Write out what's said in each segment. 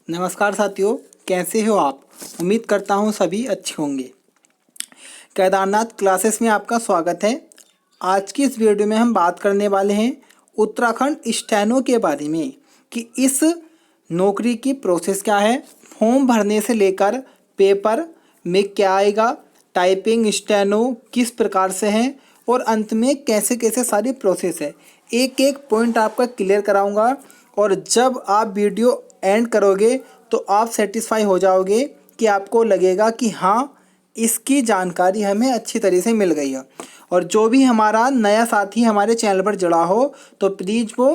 नमस्कार साथियों, कैसे हो आप। उम्मीद करता हूँ सभी अच्छे होंगे। केदारनाथ क्लासेस में आपका स्वागत है। आज की इस वीडियो में हम बात करने वाले हैं उत्तराखंड स्टेनो के बारे में कि इस नौकरी की प्रोसेस क्या है, फॉर्म भरने से लेकर पेपर में क्या आएगा, टाइपिंग स्टेनो किस प्रकार से है और अंत में कैसे कैसे सारी प्रोसेस है। एक एक पॉइंट आपका क्लियर कराऊंगा और जब आप वीडियो एंड करोगे तो आप सेटिस्फाई हो जाओगे कि आपको लगेगा कि हाँ, इसकी जानकारी हमें अच्छी तरह से मिल गई है। और जो भी हमारा नया साथी हमारे चैनल पर जुड़ा हो तो प्लीज़ वो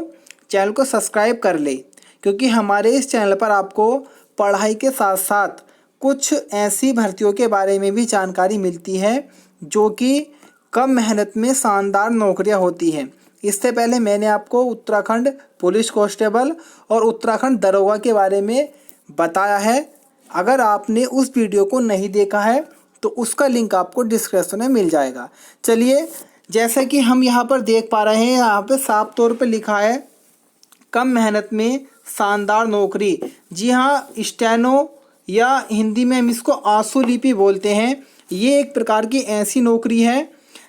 चैनल को सब्सक्राइब कर ले, क्योंकि हमारे इस चैनल पर आपको पढ़ाई के साथ साथ कुछ ऐसी भर्तियों के बारे में भी जानकारी मिलती है जो कि कम मेहनत में शानदार नौकरियां होती हैं। इससे पहले मैंने आपको उत्तराखंड पुलिस कांस्टेबल और उत्तराखंड दरोगा के बारे में बताया है। अगर आपने उस वीडियो को नहीं देखा है तो उसका लिंक आपको डिस्क्रिप्शन में मिल जाएगा। चलिए, जैसे कि हम यहाँ पर देख पा रहे हैं, यहाँ पे साफ तौर पे लिखा है कम मेहनत में शानदार नौकरी। जी हाँ, स्टेनो या हिंदी में हम इसको आंसू लिपि बोलते हैं। ये एक प्रकार की ऐसी नौकरी है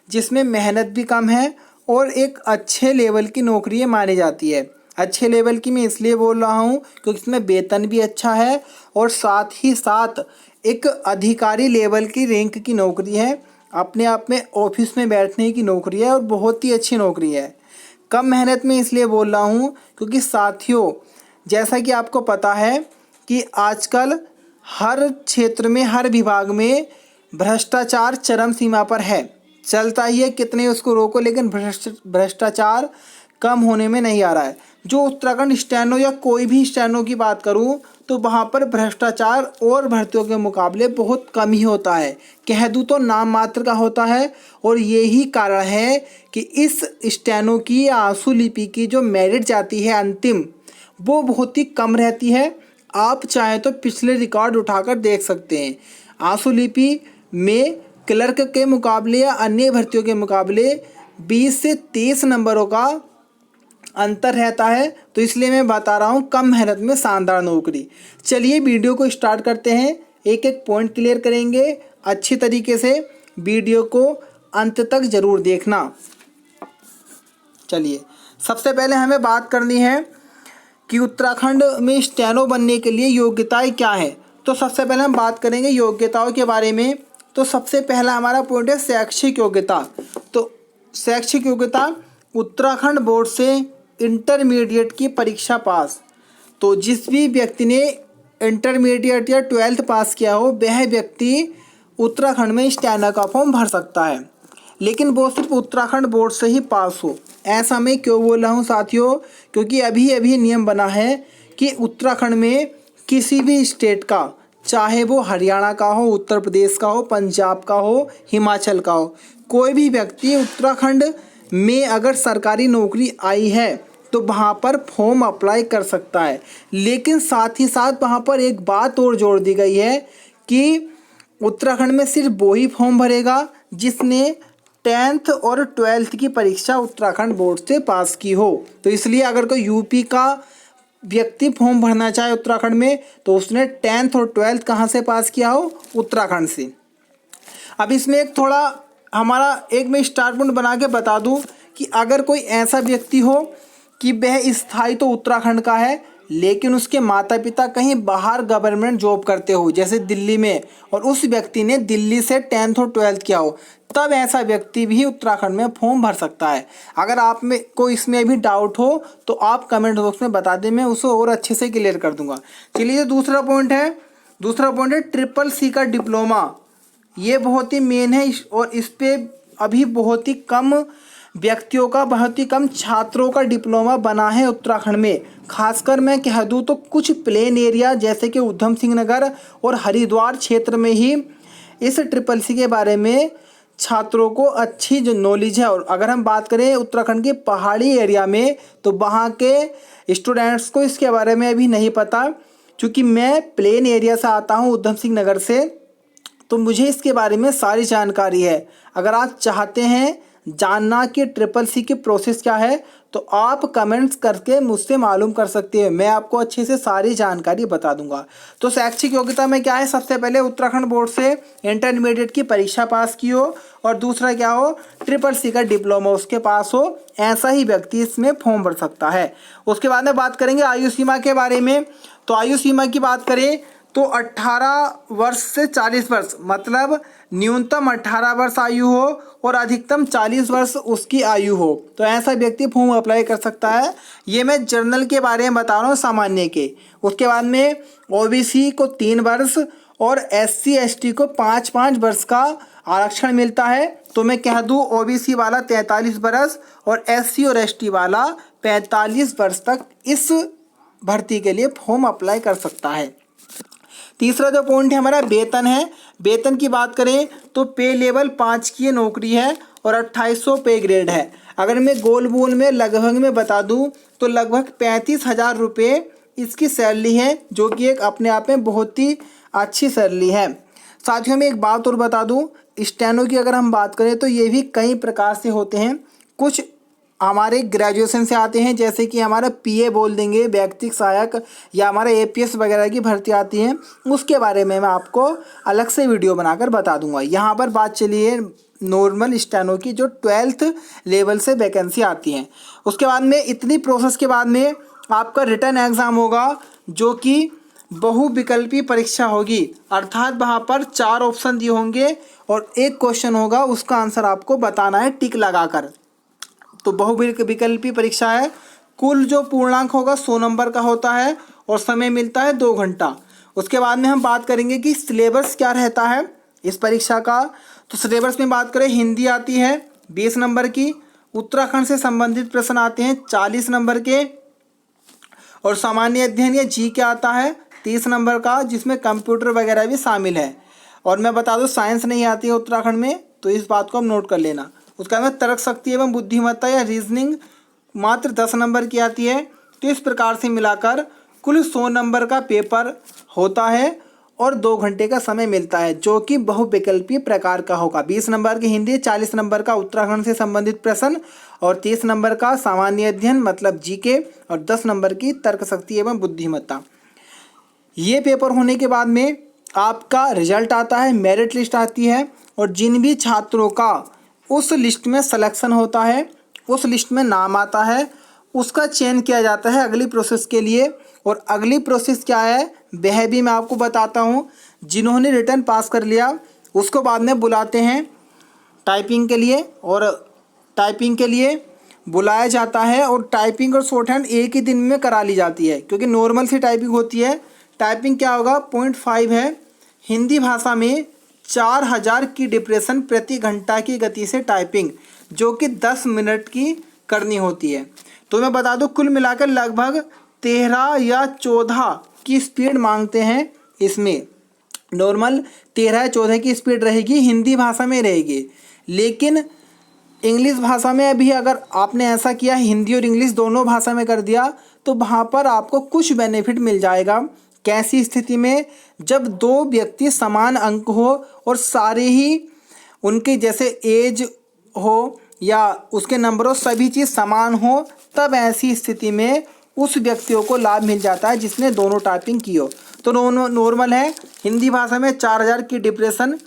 जिसमें मेहनत भी कम है और एक अच्छे लेवल की नौकरी मानी जाती है। अच्छे लेवल की मैं इसलिए बोल रहा हूँ क्योंकि इसमें वेतन भी अच्छा है और साथ ही साथ एक अधिकारी लेवल की रैंक की नौकरी है। अपने आप में ऑफिस में बैठने की नौकरी है और बहुत ही अच्छी नौकरी है। कम मेहनत में इसलिए बोल रहा हूँ क्योंकि साथियों, जैसा कि आपको पता है कि आजकल हर क्षेत्र में, हर विभाग में भ्रष्टाचार चरम सीमा पर है। चलता ही है, कितने उसको रोको लेकिन भ्रष्टाचार कम होने में नहीं आ रहा है। जो उत्तराखंड स्टेनो या कोई भी स्टेनो की बात करूं तो वहां पर भ्रष्टाचार और भर्तियों के मुकाबले बहुत कम ही होता है। कह दूं तो नाम मात्र का होता है। और यही कारण है कि इस स्टेनो की आंसू लिपि की जो मेरिट जाती है अंतिम, वो बहुत ही कम रहती है। आप चाहें तो पिछले रिकॉर्ड उठाकर देख सकते हैं। आंसू लिपि में क्लर्क के मुकाबले या अन्य भर्तियों के मुकाबले 20 से 30 नंबरों का अंतर रहता है। तो इसलिए मैं बता रहा हूँ कम मेहनत में शानदार नौकरी। चलिए वीडियो को स्टार्ट करते हैं। एक एक पॉइंट क्लियर करेंगे। अच्छी तरीके से वीडियो को अंत तक ज़रूर देखना। चलिए, सबसे पहले हमें बात करनी है कि उत्तराखंड में स्टेनो बनने के लिए योग्यताएं क्या है। तो सबसे पहले हम बात करेंगे योग्यताओं के बारे में। तो सबसे पहला हमारा पॉइंट है शैक्षिक योग्यता। तो शैक्षिक योग्यता, उत्तराखंड बोर्ड से इंटरमीडिएट की परीक्षा पास। तो जिस भी व्यक्ति ने इंटरमीडिएट या 12th पास किया हो वह व्यक्ति उत्तराखंड में स्टेनो का फॉर्म भर सकता है, लेकिन वो सिर्फ उत्तराखंड बोर्ड से ही पास हो। ऐसा मैं क्यों बोल रहा हूँ साथियों, क्योंकि अभी अभी नियम बना है कि उत्तराखंड में किसी भी स्टेट का, चाहे वो हरियाणा का हो, उत्तर प्रदेश का हो, पंजाब का हो, हिमाचल का हो, कोई भी व्यक्ति उत्तराखंड में अगर सरकारी नौकरी आई है तो वहाँ पर फॉर्म अप्लाई कर सकता है। लेकिन साथ ही साथ वहाँ पर एक बात और जोड़ दी गई है कि उत्तराखंड में सिर्फ वो ही फॉर्म भरेगा जिसने 10th और 12th की परीक्षा उत्तराखंड बोर्ड से पास की हो। तो इसलिए अगर कोई यूपी का व्यक्ति फॉर्म भरना चाहे उत्तराखंड में तो उसने 10th और 12th कहाँ से पास किया हो, उत्तराखंड से। अब इसमें एक थोड़ा हमारा एक मैं स्टार्ट पॉइंट बना के बता दूं कि अगर कोई ऐसा व्यक्ति हो कि वह स्थायी तो उत्तराखंड का है लेकिन उसके माता पिता कहीं बाहर गवर्नमेंट जॉब करते हो, जैसे दिल्ली में, और उस व्यक्ति ने दिल्ली से 10th और 12th किया हो, तब ऐसा व्यक्ति भी उत्तराखंड में फॉर्म भर सकता है। अगर आप में को इसमें भी डाउट हो तो आप कमेंट बॉक्स में बता दें, मैं उसे और अच्छे से क्लियर कर दूंगा। चलिए, दूसरा पॉइंट है ट्रिपल सी का डिप्लोमा। ये बहुत ही मेन है और इस पर अभी बहुत ही कम व्यक्तियों का, बहुत ही कम छात्रों का डिप्लोमा बना है उत्तराखंड में। खासकर मैं कह दूँ तो कुछ प्लेन एरिया जैसे कि उधम सिंह नगर और हरिद्वार क्षेत्र में ही इस ट्रिपल सी के बारे में छात्रों को अच्छी जो नॉलेज है। और अगर हम बात करें उत्तराखंड के पहाड़ी एरिया में तो वहाँ के स्टूडेंट्स को इसके बारे में अभी नहीं पता। क्योंकि मैं प्लेन एरिया से आता हूँ, उधम सिंह नगर से, तो मुझे इसके बारे में सारी जानकारी है। अगर आप चाहते हैं जानना कि ट्रिपल सी की प्रोसेस क्या है तो आप कमेंट्स करके मुझसे मालूम कर सकते हैं, मैं आपको अच्छे से सारी जानकारी बता दूंगा। तो शैक्षिक योग्यता में क्या है, सबसे पहले उत्तराखंड बोर्ड से इंटरमीडिएट की परीक्षा पास की हो और दूसरा क्या हो, ट्रिपल सी का डिप्लोमा उसके पास हो, ऐसा ही व्यक्ति इसमें फॉर्म भर सकता है। उसके बाद में बात करेंगे आयु सीमा के बारे में। तो आयु सीमा की बात करें तो 18 वर्ष से 40 वर्ष, मतलब न्यूनतम 18 वर्ष आयु हो और अधिकतम 40 वर्ष उसकी आयु हो, तो ऐसा व्यक्ति फॉर्म अप्लाई कर सकता है। ये मैं जनरल के बारे में बता रहा हूँ, सामान्य के। उसके बाद में ओबीसी को 3 वर्ष और SC ST को 5-5 वर्ष का आरक्षण मिलता है। तो मैं कह दूँ ओबीसी वाला 43 वर्ष और SC और ST वाला 45 वर्ष तक इस भर्ती के लिए फॉर्म अप्लाई कर सकता है। तीसरा जो पॉइंट है हमारा वेतन है। वेतन की बात करें तो पे लेवल 5 की नौकरी है और 2800 पे ग्रेड है। अगर मैं गोल बोल में लगभग में बता दूं तो लगभग 35,000 रुपये इसकी सैलरी है, जो कि एक अपने आप में बहुत ही अच्छी सैलरी है। साथियों में एक बात और बता दूं, स्टेनो की अगर हम बात करें तो ये भी कई प्रकार से होते हैं। कुछ हमारे ग्रेजुएशन से आते हैं, जैसे कि हमारा PA बोल देंगे, व्यक्तिक सहायक, या हमारा APS वगैरह की भर्ती आती है, उसके बारे में मैं आपको अलग से वीडियो बनाकर बता दूंगा। यहाँ पर बात चलिए नॉर्मल स्टेनो की, जो 12th लेवल से वैकेंसी आती हैं। उसके बाद में इतनी प्रोसेस के बाद में आपका रिटर्न एग्ज़ाम होगा, जो कि बहुविकल्पी परीक्षा होगी, अर्थात वहाँ पर 4 ऑप्शन दिए होंगे और एक क्वेश्चन होगा, उसका आंसर आपको बताना है टिक लगाकर। तो बहुविकल्पी परीक्षा है। कुल जो पूर्णांक होगा 100 नंबर का होता है और समय मिलता है 2 घंटा। उसके बाद में हम बात करेंगे कि सिलेबस क्या रहता है इस परीक्षा का। तो सिलेबस में बात करें, हिंदी आती है 20 नंबर की, उत्तराखंड से संबंधित प्रश्न आते हैं 40 नंबर के, और सामान्य अध्ययन या GK आता है 30 नंबर का, जिसमें कंप्यूटर वगैरह भी शामिल है। और मैं बता दूं साइंस नहीं आती है उत्तराखंड में, तो इस बात को हम नोट कर लेना। उसका में तर्क शक्ति एवं बुद्धिमत्ता या रीजनिंग मात्र 10 नंबर की आती है। तो इस प्रकार से मिलाकर कुल 100 नंबर का पेपर होता है और 2 घंटे का समय मिलता है, जो कि बहुविकल्पीय प्रकार का होगा। 20 नंबर की हिंदी, 40 नंबर का उत्तराखंड से संबंधित प्रश्न और 30 नंबर का सामान्य अध्ययन मतलब GK और 10 नंबर की तर्क शक्ति एवं बुद्धिमत्ता। ये पेपर होने के बाद में आपका रिजल्ट आता है, मेरिट लिस्ट आती है, और जिन भी छात्रों का उस लिस्ट में सिलेक्शन होता है, उस लिस्ट में नाम आता है, उसका चयन किया जाता है अगली प्रोसेस के लिए। और अगली प्रोसेस क्या है वह भी मैं आपको बताता हूँ। जिन्होंने रिटर्न पास कर लिया उसको बाद में बुलाते हैं टाइपिंग के लिए, और टाइपिंग के लिए बुलाया जाता है, और टाइपिंग और शॉर्ट हैंड एक ही दिन में करा ली जाती है, क्योंकि नॉर्मल सी टाइपिंग होती है। टाइपिंग क्या होगा 0.5 है। हिंदी भाषा में 4000 की डिप्रेशन प्रति घंटा की गति से टाइपिंग, जो कि 10 मिनट की करनी होती है। तो मैं बता दूं कुल मिलाकर लगभग 13 या 14 की स्पीड मांगते हैं इसमें। नॉर्मल 13 या 14 की स्पीड रहेगी, हिंदी भाषा में रहेगी। लेकिन इंग्लिश भाषा में अभी अगर आपने ऐसा किया, हिंदी और इंग्लिश दोनों भाषा में कर दिया, तो वहाँ पर आपको कुछ बेनिफिट मिल जाएगा। कैसी स्थिति में, जब 2 व्यक्ति समान अंक हो और सारे ही उनके जैसे एज हो या उसके नंबर हो, सभी चीज़ समान हो, तब ऐसी स्थिति में उस व्यक्तियों को लाभ मिल जाता है जिसने दोनों टाइपिंग की हो। तो नॉर्मल है हिंदी भाषा में 4000 की डिप्रेशन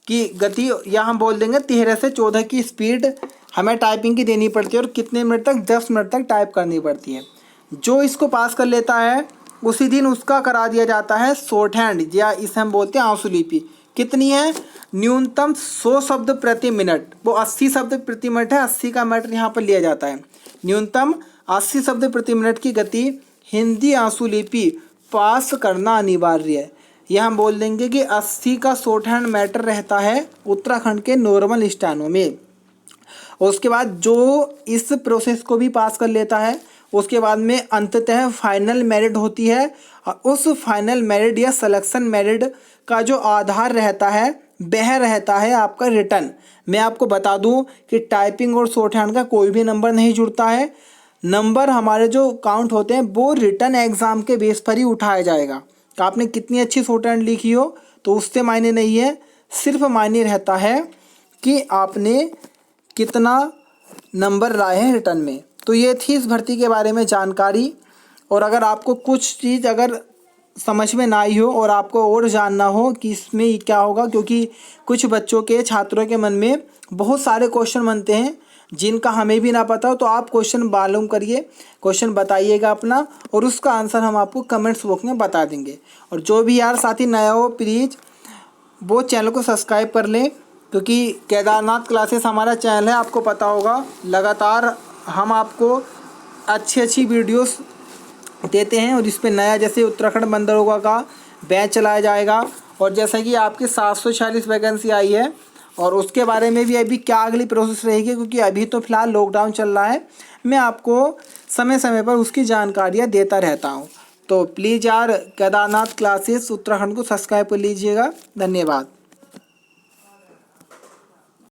की गति, या हम बोल देंगे 13 से 14 की स्पीड हमें टाइपिंग की देनी पड़ती है, और कितने मिनट तक, 10 मिनट तक टाइप करनी पड़ती है। जो इसको पास कर लेता है उसी दिन उसका करा दिया जाता है शॉर्ट हैंड, या इसे हम बोलते हैं आंसू लिपि। कितनी है, न्यूनतम 100 शब्द प्रति मिनट, वो 80 शब्द प्रति मिनट है, 80 का मैटर यहाँ पर लिया जाता है। न्यूनतम 80 शब्द प्रति मिनट की गति हिंदी आंसू लिपि पास करना अनिवार्य है। यह हम बोल देंगे कि 80 का शॉर्ट हैंड मैटर रहता है उत्तराखंड के नॉर्मल स्टेनो में। उसके बाद जो इस प्रोसेस को भी पास कर लेता है, उसके बाद में अंततः फाइनल मेरिट होती है, और उस फाइनल मेरिट या सिलेक्शन मेरिट का जो आधार रहता है वह रहता है आपका रिटर्न। मैं आपको बता दूं कि टाइपिंग और शॉर्ट हैंड का कोई भी नंबर नहीं जुड़ता है। नंबर हमारे जो काउंट होते हैं वो रिटर्न एग्ज़ाम के बेस पर ही उठाया जाएगा। कि आपने कितनी अच्छी शॉर्ट हैंड लिखी हो तो उससे मायने नहीं है, सिर्फ मायने रहता है कि आपने कितना नंबर लाए हैं रिटर्न में। तो ये थी इस भर्ती के बारे में जानकारी। और अगर आपको कुछ चीज़ अगर समझ में ना आई हो और आपको और जानना हो कि इसमें क्या होगा, क्योंकि कुछ बच्चों के छात्रों के मन में बहुत सारे क्वेश्चन बनते हैं जिनका हमें भी ना पता हो, तो आप क्वेश्चन मालूम करिए, क्वेश्चन बताइएगा अपना, और उसका आंसर हम आपको कमेंट्स बॉक्स में बता देंगे। और जो भी यार साथी नया हो प्लीज़ वो चैनल को सब्सक्राइब कर लें, क्योंकि केदारनाथ क्लासेस हमारा चैनल है, आपको पता होगा लगातार हम आपको अच्छी वीडियोस देते हैं। और इस पर नया जैसे उत्तराखंड बंदरगाह का बैच चलाया जाएगा, और जैसा कि आपकी 746 वैकेंसी आई है, और उसके बारे में भी अभी क्या अगली प्रोसेस रहेगी, क्योंकि अभी तो फ़िलहाल लॉकडाउन चल रहा है। मैं आपको समय समय पर उसकी जानकारियाँ देता रहता हूँ। तो प्लीज़ यार केदारनाथ क्लासेस उत्तराखंड को सब्सक्राइब कर लीजिएगा। धन्यवाद।